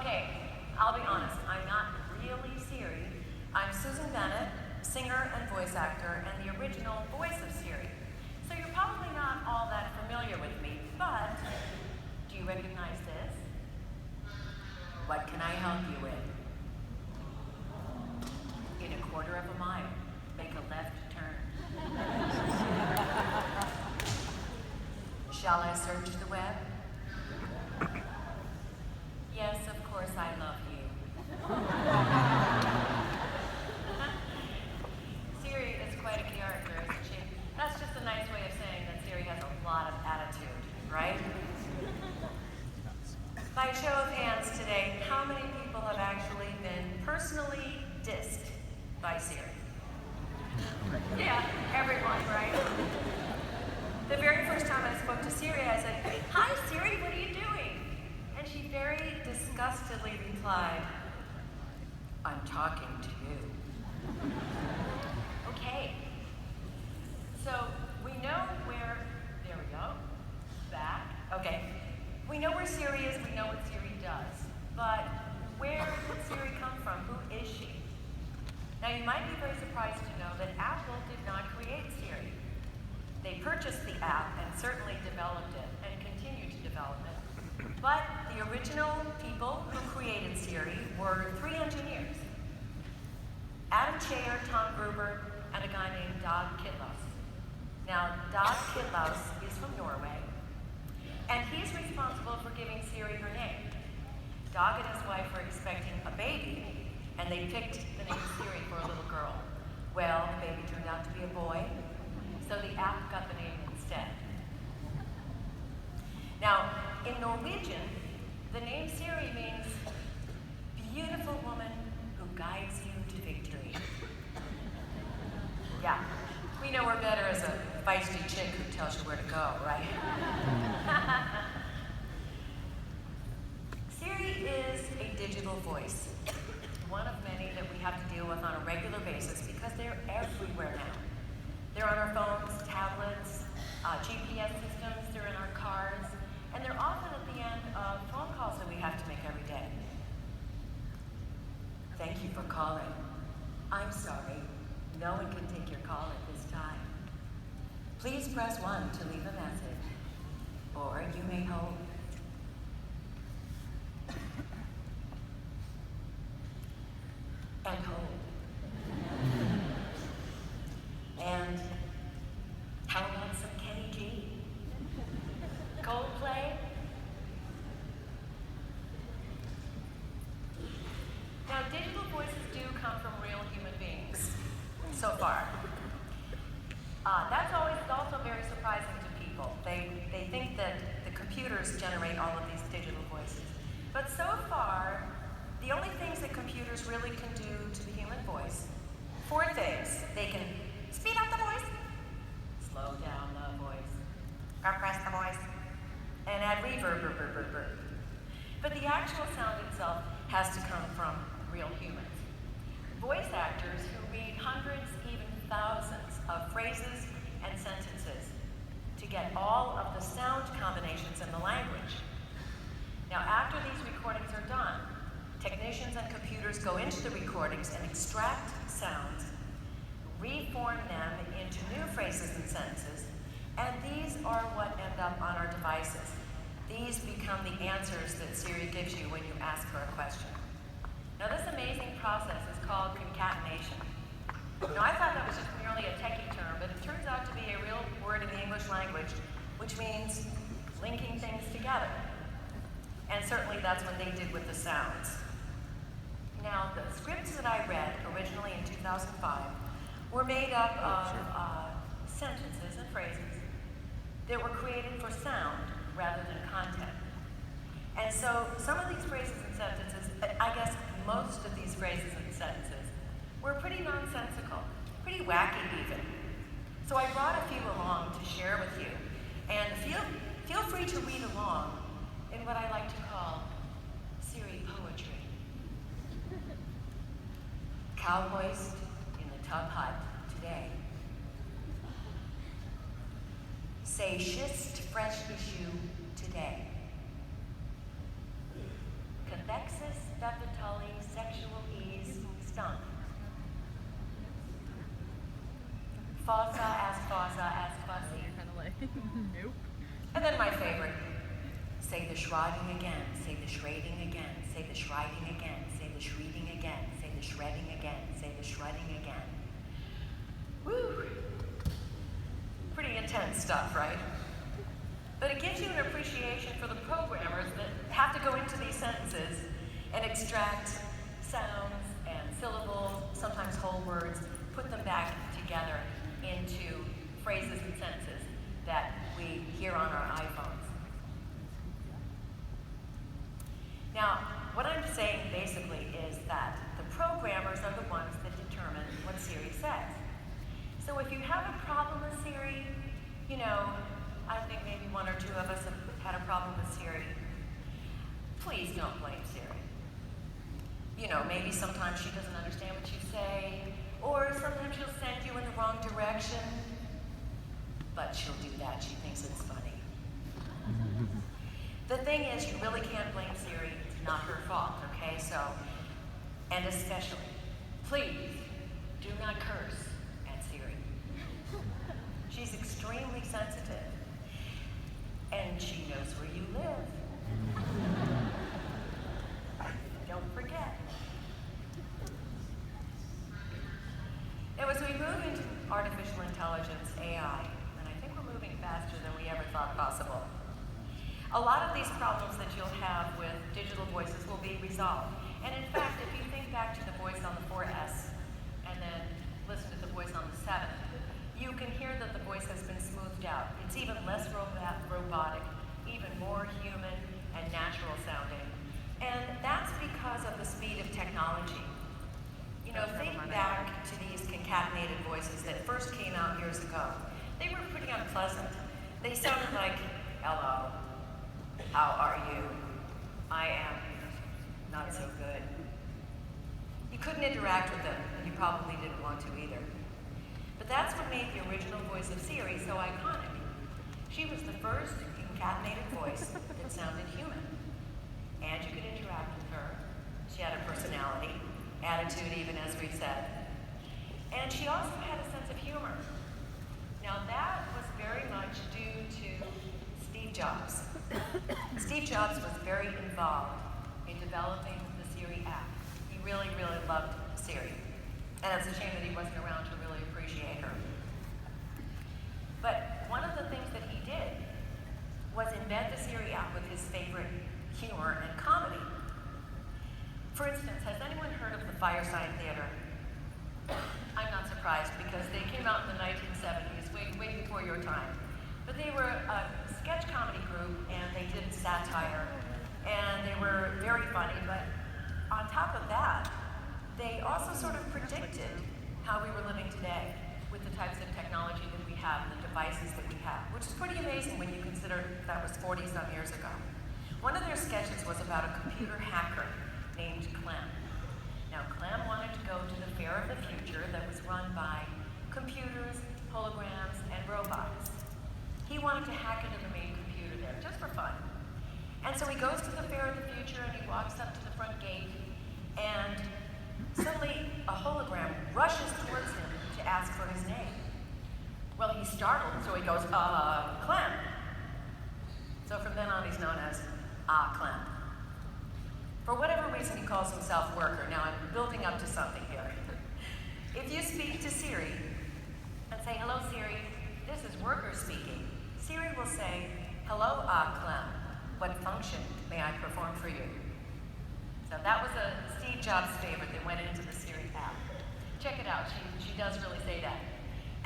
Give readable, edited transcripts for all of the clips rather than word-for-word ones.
Okay, I'll be honest, I'm not really Siri. I'm Susan Bennett, singer and voice actor, and the original voice of Siri. So you're probably not all that familiar with me, but do you recognize this? What can I help you with? In a quarter of a mile, make a left turn. Shall I search the web? Yes, of course, I love you. Siri is quite a character, isn't she? That's just a nice way of saying that Siri has a lot of attitude, right? By show of hands today, how many people have actually been personally dissed by Siri? Yeah, everyone, right? The very first time I spoke to Siri, I said, "Hi Siri, what are you doing?" And she very disgustedly replied, "I'm talking to you." Okay. So we know where, there we go, back. Okay. We know where Siri is, we know what Siri does. But where did Siri come from? Who is she? Now you might be very surprised to know that Apple did not create Siri. They purchased the app and certainly developed it and continue to develop it. But the original people who created Siri were 3 engineers. Adam Chayer, Tom Gruber, and a guy named Dag Kitlaus. Now, Dag Kitlaus is from Norway, and he's responsible for giving Siri her name. Dag and his wife were expecting a baby, and they picked the name Siri for a little girl. Well, the baby turned out to be a boy, so the app got the name instead. Now, in Norwegian, the name Siri means beautiful woman who guides you to victory. Yeah, we know we're better as a feisty chick who tells you where to go, right? Siri is a digital voice, one of many that we have to deal with on a regular basis because they're everywhere now. They're on our phones, tablets, GPS systems, they're in our cars, and they're often at the end of phone calls that we have to make every day. Thank you for calling. I'm sorry, no one can take your call at this time. Please press 1 to leave a message, or you may hold. And hold. And how about some Kenny G? Coldplay? Now, digital voices do come from real human beings, so far. That's always also very surprising to people. They think that the computers generate all of these digital voices. But so far, the only things that computers really can do to the human voice, 4 things. They can speed up the voice, slow down the voice, compress the voice, and add reverb. But the actual sound itself has to come from real humans. Voice actors who read hundreds, even thousands of phrases and sentences to get all of the sound combinations in the language. Now, after these recordings are done, technicians and computers go into the recordings and extract sounds, reform them into new phrases and sentences, and these are what end up on our devices. These become the answers that Siri gives you when you ask her a question. Now, this amazing process is called concatenation. Now, I thought that was just merely a techie term, but it turns out to be a real word in the English language, which means linking things together. And certainly that's what they did with the sounds. Now, the scripts that I read originally in 2005 were made up of sentences and phrases that were created for sound rather than content. And so some of these phrases and sentences, I guess most of these phrases and sentences, were pretty nonsensical, pretty wacky even. So I brought a few along to share with you, and feel free to read along in what I like to call Siri poetry. Cow hoist in the tub hut today. Say schist fresh issue today. Cathexis Nope. And then my favorite, say the shredding again, say the shredding again, say the shredding again, say the shredding again, say the shredding again, say the shredding again. Woo! Pretty intense stuff, right? But it gives you an appreciation for the programmers that have to go into these sentences and extract sounds and syllables, sometimes whole words, put them back together into phrases and sentences that we hear on our iPhones. Now, what I'm saying basically is that the programmers are the ones that determine what Siri says. So if you have a problem with Siri, I think maybe one or two of us have had a problem with Siri. Please don't blame Siri. Maybe sometimes she doesn't understand what you say, or sometimes she'll send you in the wrong direction. But she'll do that. She thinks it's funny. The thing is, you really can't blame Siri. It's not her fault, okay? So, and especially, please do not curse at Siri. She's extremely sensitive, and she knows where you live. Don't forget. Now, as we move into artificial intelligence, AI, and I think we're moving faster than we ever thought possible, a lot of these problems that you'll have with digital voices will be resolved. And in fact, if you think back to the voice on the 4S and then listen to the voice on the 7, you can hear that the voice has been smoothed out. It's even less robotic, even more human and natural sounding. And that's because of the speed of technology. Think back to these concatenated voices that first came out years ago. They were pretty unpleasant. They sounded like, hello, how are you? I am not so good. You couldn't interact with them, and you probably didn't want to either. But that's what made the original voice of Siri so iconic. She was the first concatenated voice that sounded human. And you could interact with her. She had a personality, attitude even, as we've said. And she also had a sense of humor. Now that was very much due to Steve Jobs. Steve Jobs was very involved in developing the Siri app. He really, really loved Siri. And it's a shame that he wasn't around to really appreciate her. But one of the things that he did was embed the Siri app with his favorite humor and comedy. For instance, has anyone heard of the Fireside Theater? I'm not surprised because they came out in the 1970s, way before your time. But they were a sketch comedy group and they did satire. And they were very funny, but on top of that, they also sort of predicted how we were living today with the types of technology that we have and the devices that we have, which is pretty amazing when you consider that was 40-some years ago. One of their sketches was about a computer hacker named Clem. Now, Clem wanted to go to the Fair of the Future that was run by computers, holograms, and robots. He wanted to hack into the main computer there, just for fun. And so he goes to the Fair of the Future and he walks up to the front gate, and suddenly a hologram rushes towards him to ask for his name. Well, he's startled, so he goes, Clem. So from then on, he's known as Clem. For whatever reason, he calls himself Worker. Now, I'm building up to something here. If you speak to Siri and say, hello, Siri, this is Worker speaking, Siri will say, hello, Clem. What function may I perform for you? So that was a Steve Jobs favorite that went into the Siri app. Check it out. She does really say that.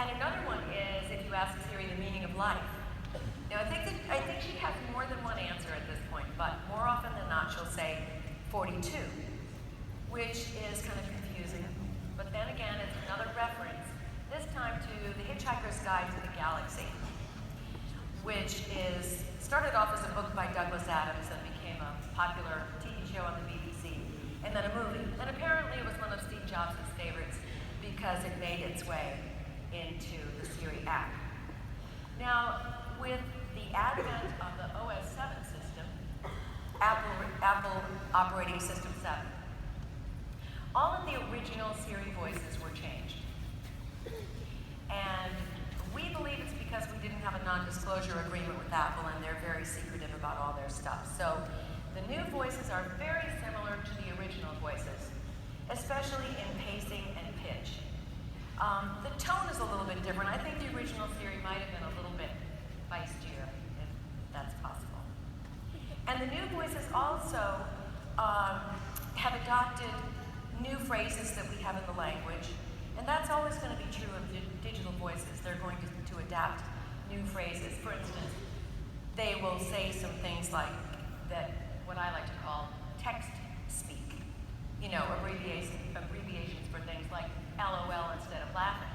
And another one is if you ask Siri the meaning of life. Now, I think she has more than one answer at this point, but more often than not, she'll say 42, which is kind of confusing. But then again, it's another reference, this time to The Hitchhiker's Guide to the Galaxy, which started off as a book by Douglas Adams and became a popular TV show on the BBC, and then a movie. And apparently it was one of Steve Jobs' favorites because it made its way into the Siri app. Now, with the advent of the OS 7 system, Apple operating system 7, all of the original Siri voices were changed. And we believe it's because because we didn't have a non-disclosure agreement with Apple, and they're very secretive about all their stuff. So the new voices are very similar to the original voices, especially in pacing and pitch. The tone is a little bit different. I think the original Siri might have been a little bit feistier, if that's possible. And the new voices also have adopted new phrases that we have in the language, and that's always going to be true of digital voices. They're going to adapt new phrases. For instance, they will say some things like that, what I like to call text speak. You know, abbreviations for things like LOL instead of laughing.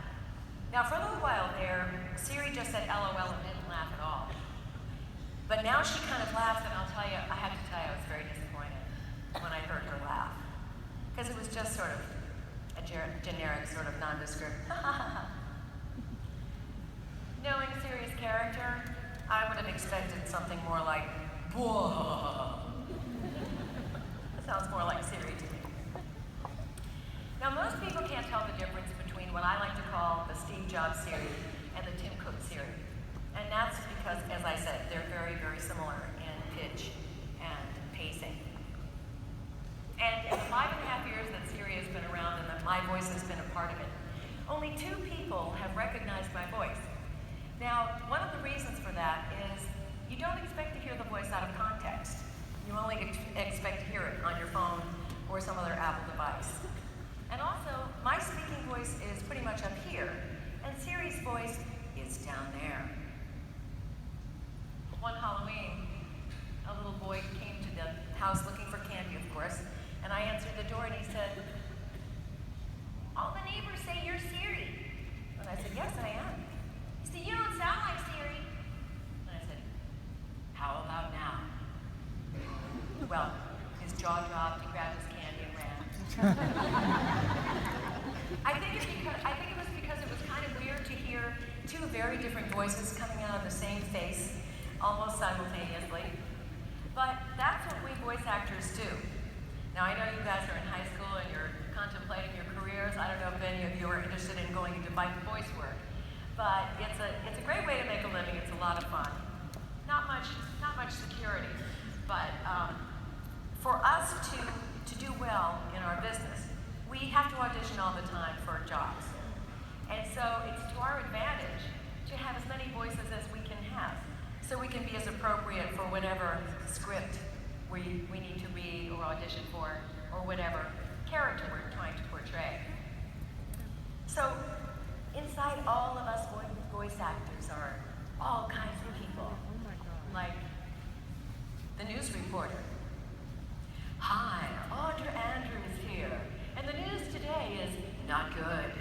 Now, for a little while there, Siri just said LOL and didn't laugh at all. But now she kind of laughs, and I'll tell you, I have to tell you, I was very disappointed when I heard her laugh. Because it was just sort of a generic, sort of nondescript, Knowing Siri's character, I would have expected something more like, whoa. That sounds more like Siri to me. Now, most people can't tell the difference between what I like to call the Steve Jobs Siri and the Tim Cook Siri. And that's because, as I said, they're very, very similar in pitch and pacing. And in the 5.5 years that Siri has been around and that my voice has been a part of it, only 2 people have recognized my voice. Now, one of the reasons for that is you don't expect to hear the voice out of context. You only expect to hear it on your phone or some other Apple device. And also, my speaking voice is pretty much up here, and Siri's voice is down there. One Halloween, a little boy came to the house looking for candy, of course, and I answered the door and he said, "All the neighbors say you're Siri." And I said, "Yes, I am." He said, "You don't sound like Siri." And I said, "How about now?" Well, his jaw dropped, he grabbed his candy and ran. I think it was because it was kind of weird to hear 2 very different voices coming out of the same face, almost simultaneously. But that's what we voice actors do. Now, I know you guys are in high school and you're contemplating your careers. I don't know if any of you are interested in going into voice work, but it's a great way to make a living. It's a lot of fun. Not much security, but for us to do well in our business, we have to audition all the time for jobs. And so it's to our advantage to have as many voices as we can have, so we can be as appropriate for whatever script we need to read or audition for, or whatever character we're trying to portray. So inside all of us voice actors are all kinds of people, like the news reporter. "Hi, Audra Andrews here, and the news today is not good.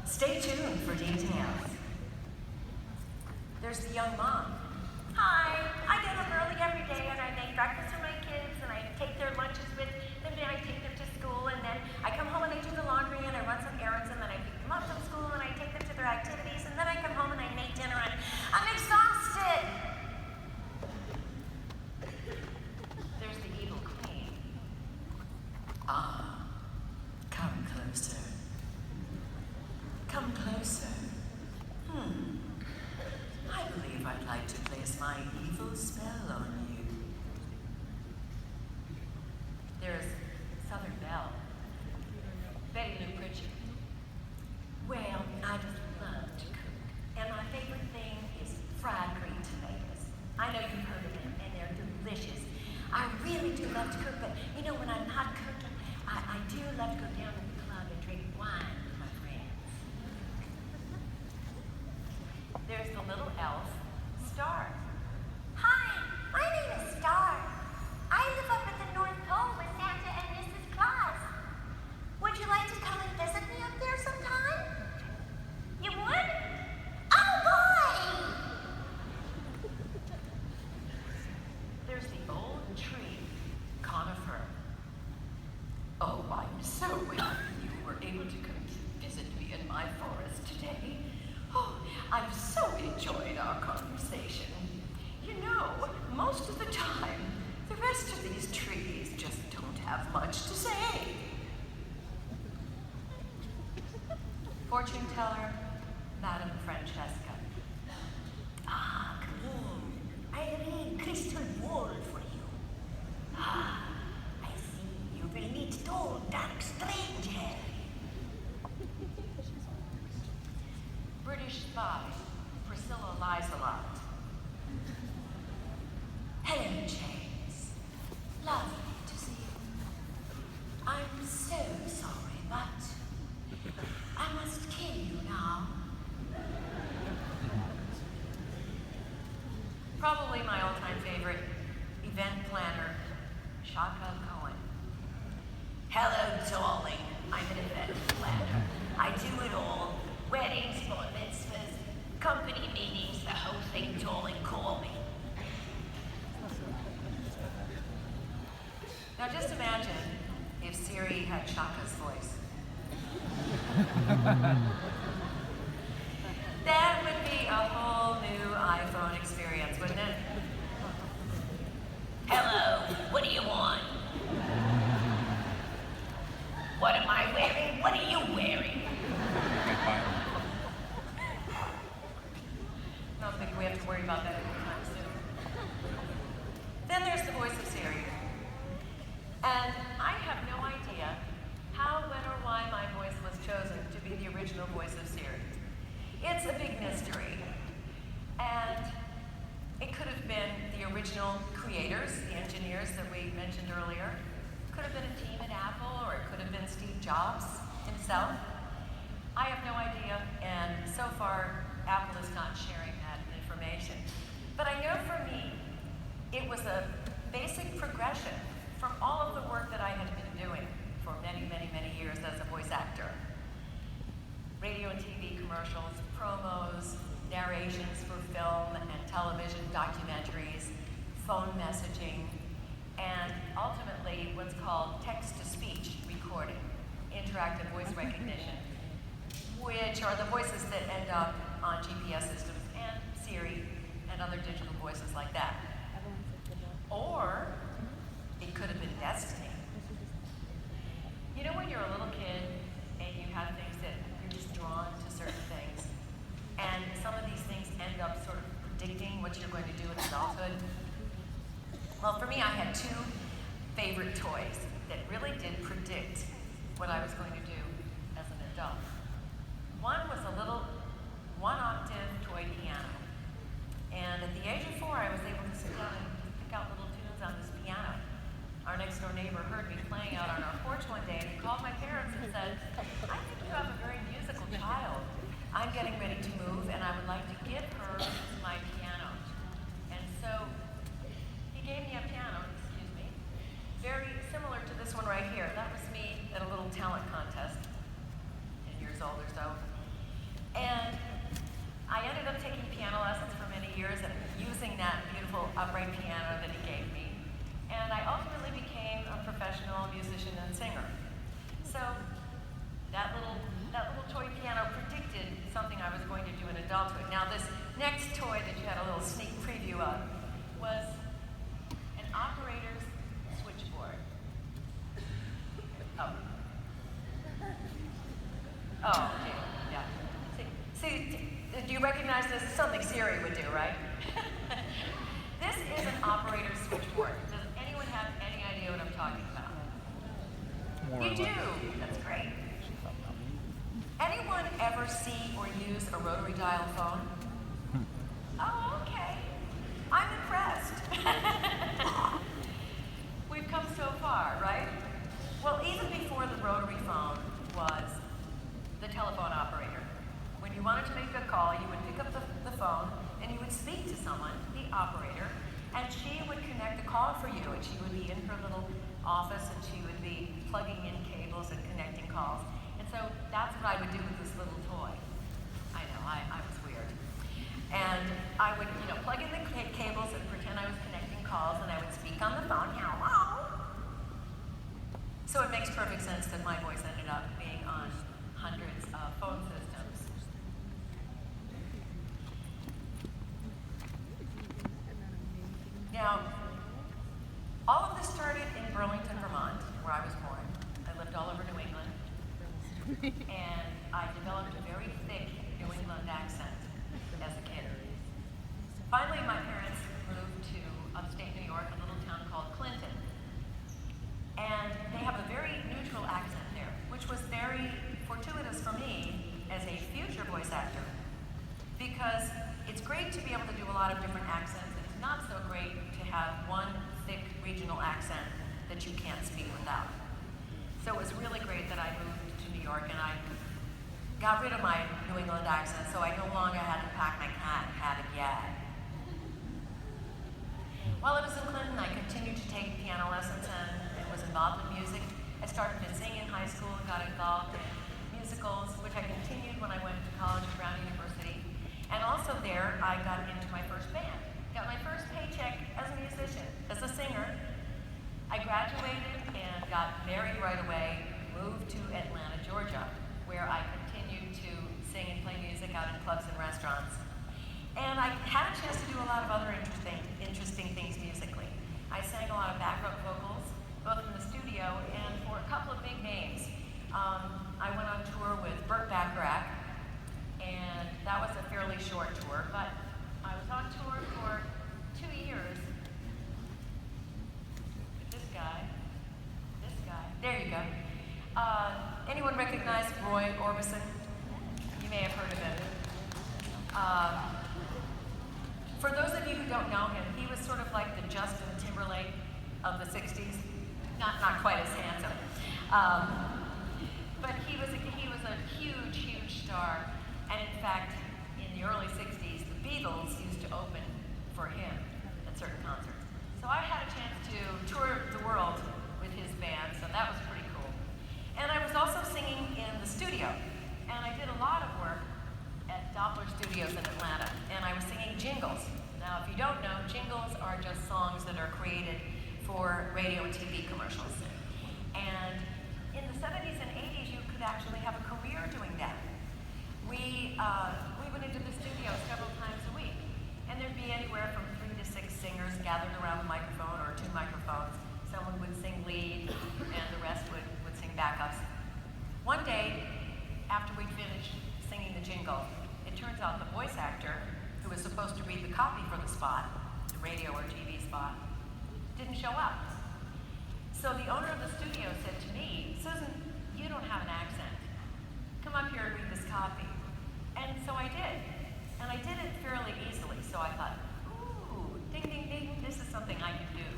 Stay tuned for details." There's the young mom. "Hi, I get up early every day and I make breakfast for my kids and I take their lunches with them and I take them to school, and then I come home and I do the laundry and I run some errands, and then I pick them up from school and I take them to their activities, and then I come home and I make dinner and I'm exhausted." There's the evil queen. "Ah, come closer. Come closer. I believe I'd like to place my evil spell on you." There's Southern Belle. Betty Lou Pritchett. "Well, I just love to cook, and my favorite thing is fried green tomatoes. I know you've heard of them, and they're delicious. I really do love to cook, but you know, when I'm not cooking, I do love to go down to the club and drink wine with my friends." There's the little elf, Star. "Hi, my name is Star. I live up at the North Pole with Santa and Mrs. Claus. Would you like to come and visit me up there sometime? You would? Oh boy!" There's the old tree, Conifer. "Oh, I'm so happy you were able to come visit me in my forest today. Oh, I've so enjoyed our conversation. You know, most of the time, the rest of these trees just don't have much to say." Fortune teller, Madame Francesca. by, Priscilla lies a lot. Hello, James. Lovely to see you. I'm so sorry, but I must kill you now. Probably my all-time favorite event planner, Shaka Cohen. Hello, darling. I'm an event planner. I do it all. Weddings, bar mitzvahs, company meetings, the whole thing, darling. Call me. Now just imagine if Siri had Shaka's voice. That would be a whole new iPhone experience, wouldn't it? Hello, what do you want? What am I wearing? What are you wearing? I don't think we have to worry about that anytime soon. Then there's the voice of Siri. And I have no idea how, when, or why my voice was chosen to be the original voice of Siri. It's a big mystery. And it could have been the original creators, the engineers that we mentioned earlier. It could have been a team at Apple, or it could have been Steve Jobs himself. I have no idea, and so far, Apple is not sharing that information. But I know for me, it was a basic progression from all of the work that I had been doing for many, many, many years as a voice actor. Radio and TV commercials, promos, narrations for film and television documentaries, phone messaging, and ultimately what's called text-to-speech recording, interactive voice recognition, which are the voices that end up on GPS systems and Siri and other digital voices like that. Or it could have been destiny. You know when you're a little kid and you have things that you're just drawn to certain things, and some of these things end up sort of predicting what you're going to do in adulthood? Well, for me, I had two favorite toys that really did predict what I was going to do as an adult. One was a little one-octave toy piano. And at the age of 4, I was able to sit down and pick out little tunes on this piano. Our next-door neighbor heard me playing out on our porch one day, and he called my parents and said, I think you have a very musical child. I'm getting ready to move, and I would like to give her my piano. And so he gave me a piano, very similar to this one right here. That was me at a little talent contest, 10 years old or so. And I ended up taking piano lessons for many years and using that beautiful upright piano that he gave me. And I ultimately became a professional musician and singer. So that little toy piano predicted something I was going to do in adulthood. Now this next toy that you had a little sneak preview of was an operator's switchboard. Oh, okay, yeah. See, do you recognize this? Something Siri would do, right? This is an operator's switchboard. Does anyone have any idea what I'm talking about? You do. That's great. Anyone ever see or use a rotary dial phone? Oh, okay. I'm impressed. We've come so far, right? Well, even before the rotary phone was the telephone operator. When you wanted to make a call, you would pick up the phone and you would speak to someone, the operator, and she would connect the call for you, and she would be in her little office and she would be plugging in cables and connecting calls. And so that's what I would do with this little toy. I know, I was weird. And I would, plug in the cables and pretend I was connecting calls, and I would speak on the phone, hello. So it makes perfect sense that my voice ended up being on hundreds of phone systems. Now, all of this started in Burlington, Vermont, where I was born. I lived all over New England, and I developed a very thick New England accent as a kid. Finally, my parents moved to upstate New York, a little town called Clinton. And they have a very neutral accent there, which was very fortuitous for me as a future voice actor. that you can't speak without. So it was really great that I moved to New York and I got rid of my New England accent, so I no longer had to pack my hat again. While I was in Clinton, I continued to take piano lessons and was involved in music. I started to sing in high school and got involved in musicals, which I continued when I went to college at Brown University. And also there, I got into my first band. Got my first paycheck as a musician, as a singer. I graduated and got married right away, moved to Atlanta, Georgia, where I continued to sing and play music out in clubs and restaurants. And I had a chance to do a lot of other interesting things musically. I sang a lot of backup vocals, both in the studio and for a couple of big names. I went on tour with Burt Bacharach, and that was a fairly short tour, but I was on tour for 2 years. This guy, there you go. Anyone recognize Roy Orbison? You may have heard of him. For those of you who don't know him, he was sort of like the Justin Timberlake of the 60s. Not quite as handsome. But he was a huge star. And in fact, in the early 60s, the Beatles used to open for him at certain concerts. So I had a chance to tour the world with his band, so that was pretty cool. And I was also singing in the studio. And I did a lot of work at Doppler Studios in Atlanta, and I was singing jingles. Now, if you don't know, jingles are just songs that are created for radio and TV commercials. And in the 70s and 80s, you could actually have a career doing that. We went into the studio several times a week, and there'd be anywhere from 3 to 6 singers gathered around the microphone, or 2 microphones. Someone would sing lead, and the rest would sing backups. One day, after we'd finished singing the jingle, it turns out the voice actor, who was supposed to read the copy for the spot, the radio or TV spot, didn't show up. So the owner of the studio said to me, "Susan, you don't have an accent. Come up here and read this copy." And so I did. And I did it fairly easily. So I thought, ooh, ding, ding, ding, this is something I can do.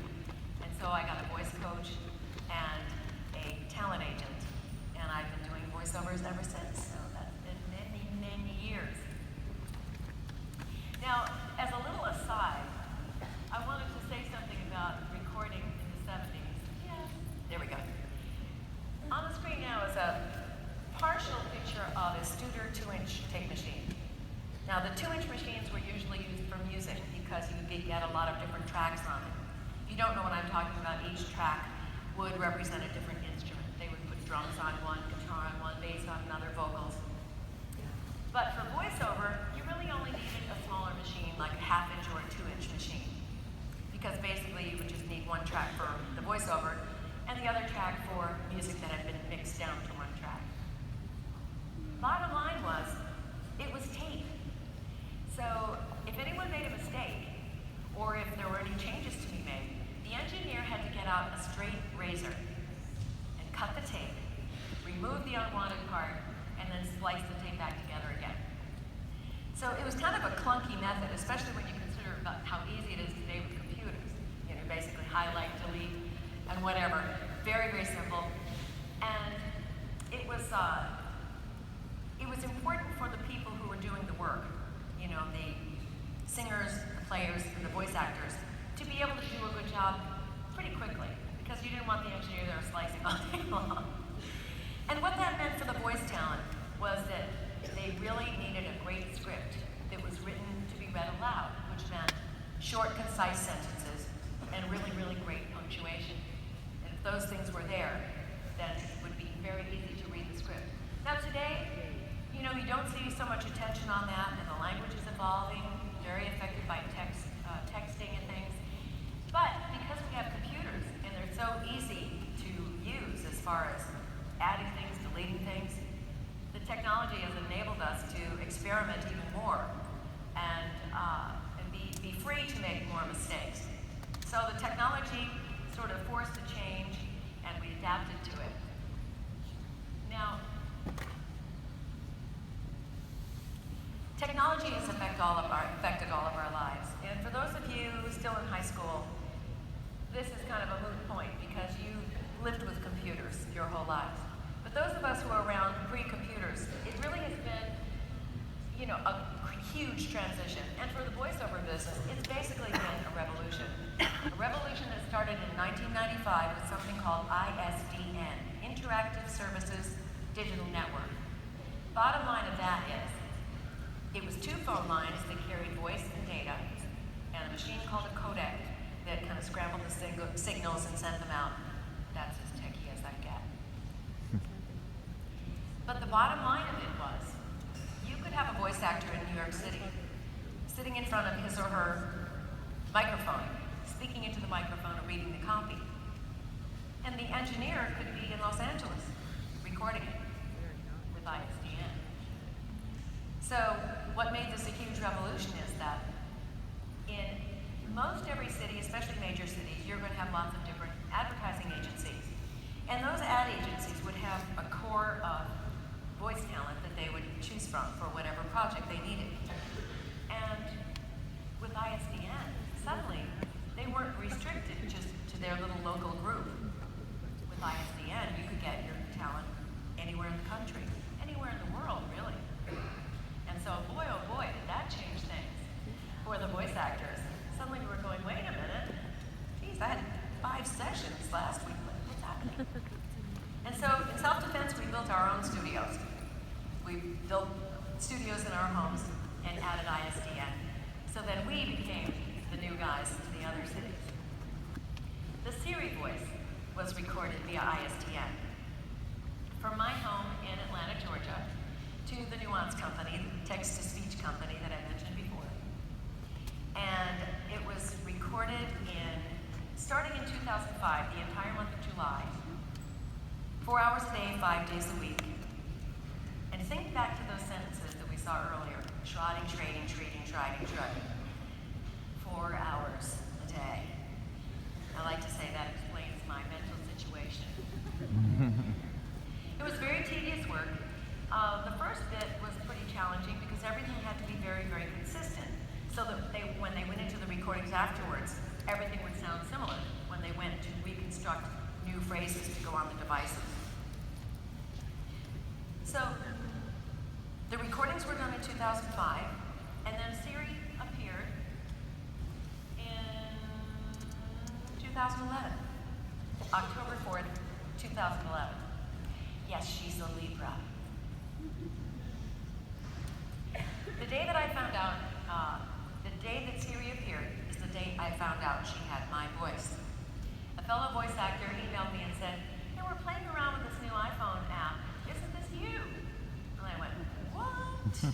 And so I got a voice coach and a talent agent. And I've been doing voiceovers ever since. So that's been many, many years. Now, as a little aside, I wanted to say something about recording in the 70s. Yes. There we go. On the screen now is a partial picture of a Studer 2-inch tape machine. Now, the 2-inch machines were usually used for music because you could get a lot of different tracks on it. If you don't know what I'm talking about, each track would represent a different instrument. They would put drums on one, guitar on one, bass on another, vocals. But for voiceover, you really only needed a smaller machine, like a 1/2-inch or a 2-inch machine. Because basically you would just need one track for the voiceover and the other track for music that had been mixed down to one track. Bottom line was, it was tape. So if anyone made a mistake, or if there were any changes to be made, the engineer had to get out a straight razor and cut the tape, remove the unwanted part, and then splice the tape back together again. So it was kind of a clunky method, especially when you consider about how easy it is today with computers. You know, basically highlight, delete, and whatever. Very, very simple. And it was important for the people who were doing the work, you know, the singers, the players, and the voice actors, to be able to do a good job pretty quickly, because you didn't want the engineer there slicing all day long. And what that meant for the voice talent was that they really needed a great script that was written to be read aloud, which meant short, concise sentences and really, really great punctuation. And if those things were there, then it would be very easy to read the script. Now today, you know, you don't see so much attention on that, and the language is evolving, very affected by texting and things. But because we have computers, and they're so easy to use as far as adding things, deleting things, the technology has enabled us to experiment even more and be free to make more mistakes. So the technology sort of forced a change, and we adapted to it. Now, technology has affected all of our lives. And for those of you still in high school, this is kind of a moot point because you whole lives. But those of us who are around pre-computers, it really has been, you know, a huge transition. And for the voiceover business, it's basically been a revolution. A revolution that started in 1995 with something called ISDN, Interactive Services Digital Network. Bottom line of that is, it was two phone lines that carried voice and data, and a machine called a codec that kind of scrambled the signals and sent them out. That's as techie as I get. But the bottom line of it was, you could have a voice actor in New York City, sitting in front of his or her microphone, speaking into the microphone or reading the copy. And the engineer could be in Los Angeles, recording it with ISDN. So what made this a huge revolution is that in most every city, especially major cities, you're going to have lots of different advertising agencies. And those ad agencies would have a core of voice talent that they would choose from for whatever project they needed. And with ISDN, suddenly, they weren't restricted just to their little local group. With ISDN, you could get your talent anywhere in the country, anywhere in the world, really. And so, boy, oh boy, did that change things for the voice actors. Suddenly we were going, wait a minute, geez, I had 5 sessions last week, what's happening? And so, in self-defense, we built our own studios. We built studios in our homes and added ISDN. So then we became the new guys to the other cities. The Siri voice was recorded via ISDN. From my home in Atlanta, Georgia, to the Nuance company, the text-to-speech company that I mentioned before. And it was recorded starting in 2005, the entire month of July, 4 hours a day, 5 days a week. And think back to those sentences that we saw earlier. Trotting, trading, trading, trotting, trotting. 4 hours a day. I like to say that explains my mental situation. It was very tedious work. The first bit was pretty challenging because everything had to be very, very consistent. So that when they went into the recordings afterwards, everything would sound similar when they went to reconstruct new phrases to go on the devices. So the recordings were done in 2005, and then Siri appeared in 2011, October 4th, 2011. Yes, she's a Libra. The day that I found out, the day that Siri appeared is the day I found out she had my voice. A fellow voice actor emailed me and said, hey, we're playing around with this new iPhone app. Isn't this you? And I went, what?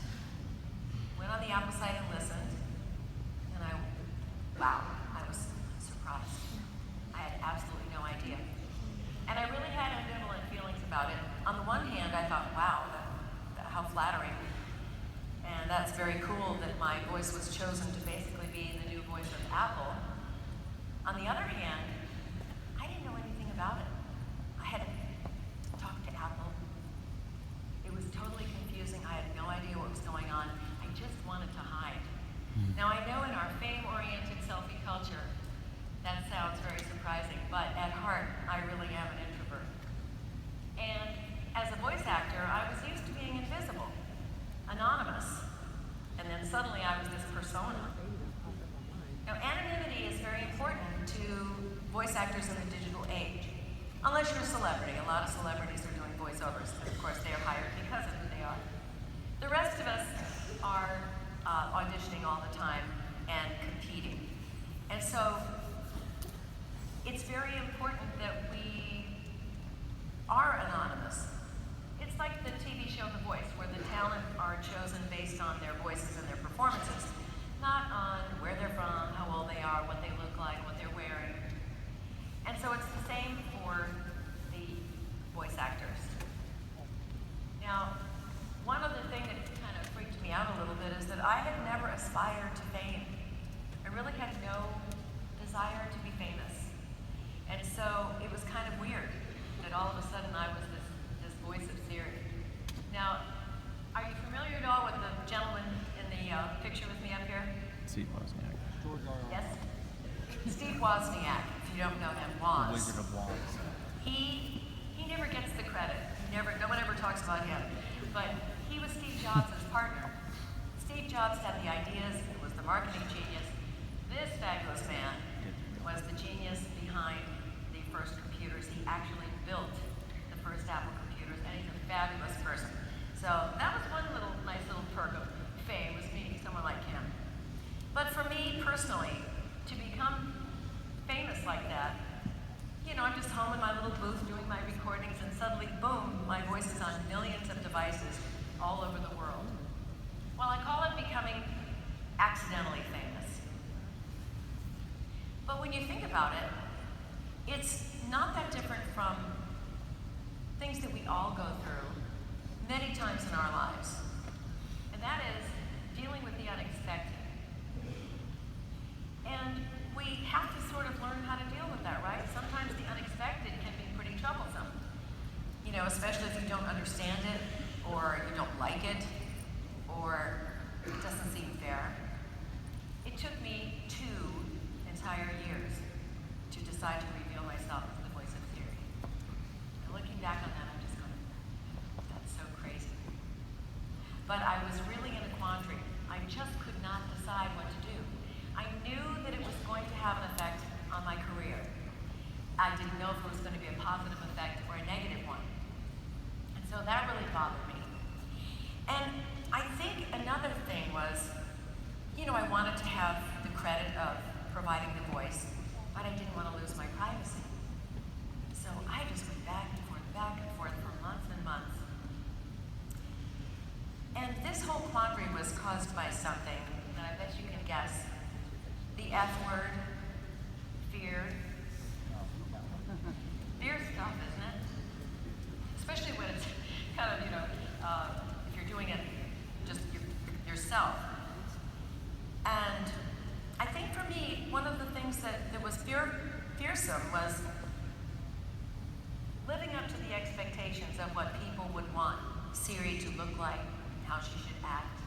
Went on the Apple site and listened, and wow, I was surprised. I had absolutely no idea. And I really had ambivalent feelings about it. On the one hand, I thought, wow, how flattering. And that's very cool that my voice was chosen to basically be the new voice of Apple. On the other hand, I didn't know anything about it. I had talked to Apple. It was totally confusing. I had no idea what was going on. I just wanted to hide. Now I know in our fame-oriented selfie culture, that sounds very surprising, but at heart, I really am an introvert. And as a voice actor, I was used to being invisible, anonymous, and then suddenly I was this persona. Now, anonymity is very important to voice actors in the digital age, unless you're a celebrity. A lot of celebrities are doing voiceovers, and of course they are hired because of who they are. The rest of us are auditioning all the time and competing. And so, it's very important that we are anonymous. It's like the TV show The Voice, where the talent are chosen based on their voices and their performances, not on where they're from, how old they are, what they look like, what they're wearing. And so it's the same for the voice actors. Now, one other thing that kind of freaked me out a little bit is that I had never aspired to fame. I really had no desire to be famous. And so it was kind of weird that all of a sudden I was this voice of Siri. Now, are you familiar at all with the gentleman in the picture with me up here? Steve Wozniak. Yes? Steve Wozniak, if you don't know him, The Wizard of Oz. He never gets the much about him. But he was Steve Jobs' partner. Steve Jobs had the ideas, was the marketing genius. This fabulous man was the genius behind the first computers. He actually built the first Apple computers, and he's a fabulous person. So that was one nice little perk of fame, was meeting someone like him. But for me personally, to become famous like that, you know, I'm just home in my little booth doing my recordings, and suddenly, boom, my voice is on millions of devices all over the world. Well, I call it becoming accidentally famous. But when you think about it, it's not that different from things that we all go through many times in our lives. And that is dealing with the unexpected. And we have to sort of learn how to deal with that, right? Sometimes the unexpected can be pretty troublesome. You know, especially if you don't understand it, or you don't like it, or it doesn't seem fair. It took me 2 entire years to decide to reveal myself as the voice of Siri. And looking back on that, I'm just going, that's so crazy. But I was really in a quandary. I just could not decide what to do. I knew that it was going to have an effect on my career. I didn't know if it was going to be a positive effect or a negative one. And so that really bothered me. And I think another thing was, you know, I wanted to have the credit of providing the voice, but I didn't want to lose my privacy. So I just went back and forth for months and months. And this whole quandary was caused by something that I bet you can guess. The F word, fear. Fear stuff, isn't it? Especially when it's kind of, you know, if you're doing it just yourself. And I think for me, one of the things that was fearsome was living up to the expectations of what people would want Siri to look like, how she should act.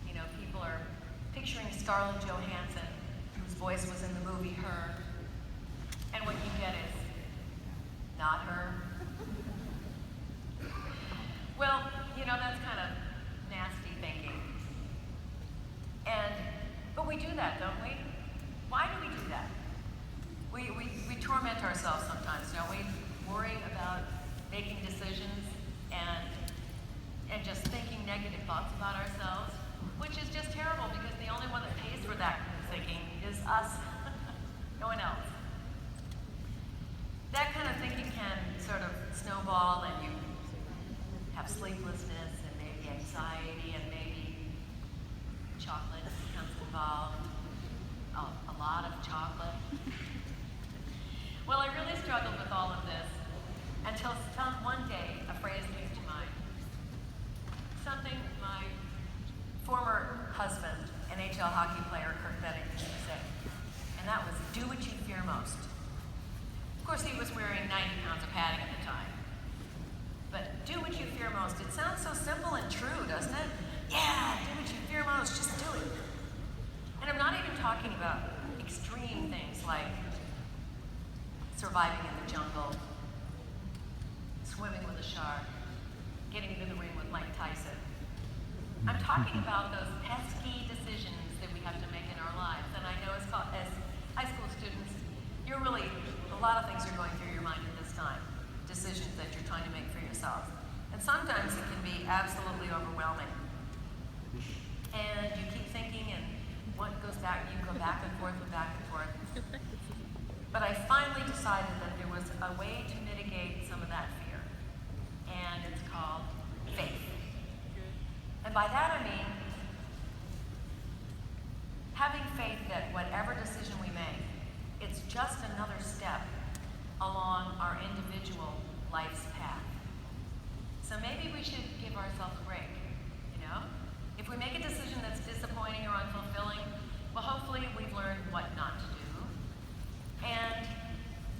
You know, people are picturing Scarlett Johansson, whose voice was in the movie Her, and what you get is not her. Well, you know, that's kind of nasty thinking. But we do that, don't we? Why do we do that? We torment ourselves sometimes, don't we? Worrying about making decisions and just thinking negative thoughts about ourselves, which is just terrible because the only one that pays for that thinking is us, no one else. That kind of thinking can sort of snowball, and you have sleeplessness and maybe anxiety and maybe chocolate becomes involved. A lot of chocolate. Well, I really struggled with all of this until one day a phrase came to mind. Something my former husband, NHL hockey player Kirk Bennett, used to say, and that was, do what you fear most. Of course, he was wearing 90 pounds of padding at the time. But do what you fear most. It sounds so simple and true, doesn't it? Yeah, do what you fear most, just do it. And I'm not even talking about extreme things like surviving in the jungle, swimming with a shark, getting into the ring with Mike Tyson. I'm talking about those pesky decisions that we have to make in our lives. And I know as high school students, a lot of things are going through your mind at this time, decisions that you're trying to make for yourself. And sometimes it can be absolutely overwhelming. And you keep thinking, and one goes back, you go back and forth and back and forth. But I finally decided that there was a way to mitigate some of that fear. And it's called faith. And by that I mean having faith that whatever decision we make, it's just another step along our individual life's path. So maybe we should give ourselves a break, you know? If we make a decision that's disappointing or unfulfilling, well, hopefully we've learned what not to do. And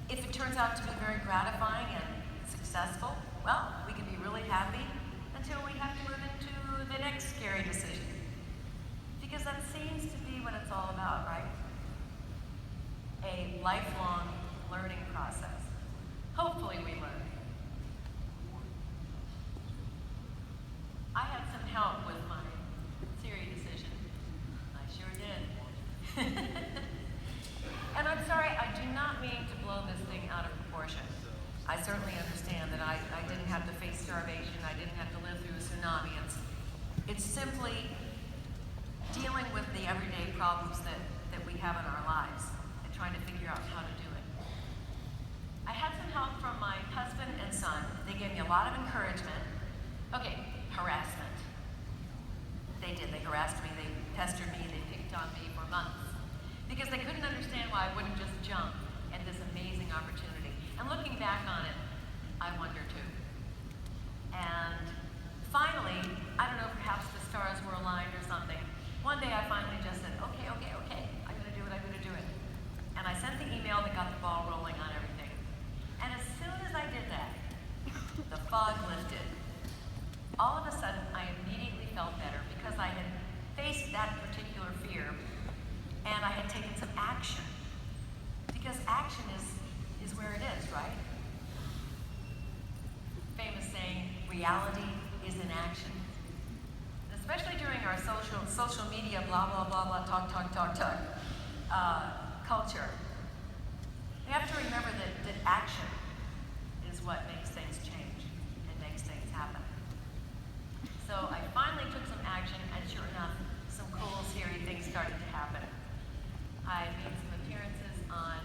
if it turns out to be very gratifying and successful, well, we can be really happy until we have to move into the next scary decision. Because that seems to be what it's all about, right? A lifelong learning process. Hopefully we learn. certainly understand that I didn't have to face starvation, I didn't have to live through a tsunami. It's simply dealing with the everyday problems that we have in our lives and trying to figure out how to do it. I had some help from my husband and son. They gave me a lot of encouragement. Okay, harassment. They did. They harassed me. They pestered me. They picked on me for months because they couldn't understand why I wouldn't just jump at this amazing opportunity. And looking back on it, I wonder too. And finally, I don't know, perhaps the stars were aligned or something. One day I finally just said, okay, I'm gonna do it, I'm gonna do it. And I sent the email that got the ball rolling on everything. And as soon as I did that, the fog lifted. All of a sudden, I immediately felt better because I had faced that particular fear and I had taken some action. Because action is where it is, right? Famous saying, reality is in action. Especially during our social media, blah, blah, blah, blah, talk, culture. We have to remember that action is what makes things change and makes things happen. So I finally took some action, and sure enough, some cool, Siri things started to happen. I made some appearances on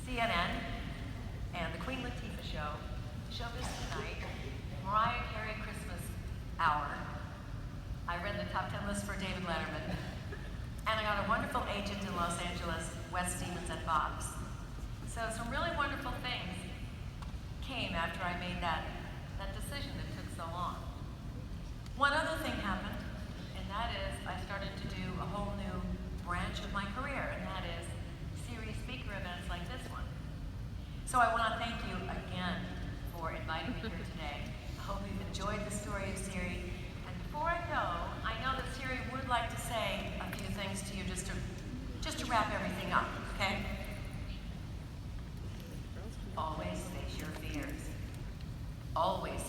CNN and the Queen Latifah Show, Showbiz Tonight, Mariah Carey Christmas Hour. I read the top 10 list for David Letterman. And I got a wonderful agent in Los Angeles, Wes Stevens at Fox. So some really wonderful things came after I made that decision that took so long. One other thing happened, and that is I started to do a whole new branch of my career, and that is Siri speaker events like this one. So I want to thank you again for inviting me here today. I hope you've enjoyed the story of Siri. And before I go, I know that Siri would like to say a few things to you just to wrap everything up, okay? Always face your fears. Always